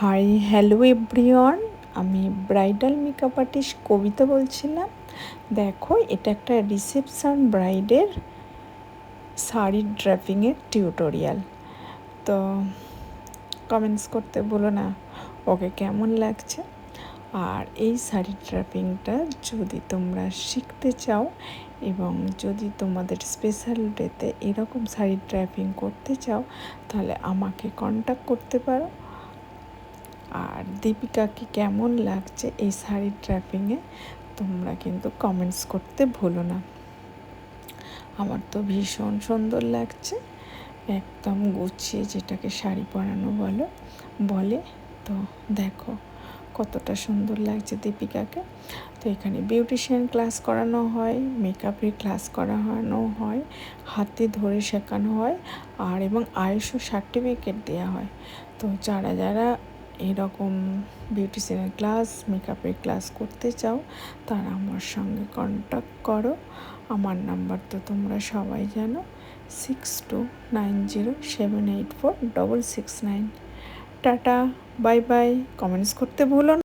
Hi hello everyone, আমি bridal makeup artist কবিতা বলছিলাম। দেখো, এটা একটা রিসেপশন ব্রাইডের শাড়ির ড্রেপিংয়ের টিউটোরিয়াল। তো কমেন্টস করতে বলো না ওকে কেমন লাগছে। আর এই শাড়ির ড্রেপিংটা যদি তোমরা শিখতে চাও এবং যদি তোমাদের স্পেশাল ডেতে এরকম শাড়ির ড্রেপিং করতে চাও, তাহলে আমাকে কন্ট্যাক্ট করতে পারো। আর দীপিকাকে কেমন লাগছে এই শাড়ির ড্রেপিংয়ে তোমরা কিন্তু কমেন্টস করতে ভুলো না। আমার তো ভীষণ সুন্দর লাগছে, একদম গুছিয়ে, যেটাকে শাড়ি পরানো বলে। তো দেখো কতটা সুন্দর লাগছে দীপিকাকে। তো এখানে বিউটিশিয়ান ক্লাস করানো হয়, মেকআপের ক্লাস করানো হয়, হাতে ধরে শেখানো হয়, আর এবং আইএসও সার্টিফিকেট দেওয়া হয়। তো যারা এরকম বিউটিশিয়ানের ক্লাস, মেকআপের ক্লাস করতে চাও, তারা আমার সঙ্গে কন্ট্যাক্ট করো। আমার নাম্বার তো তোমরা সবাই জানো, 6290784669। Tata, bye bye. কমেন্টস করতে ভুলো না।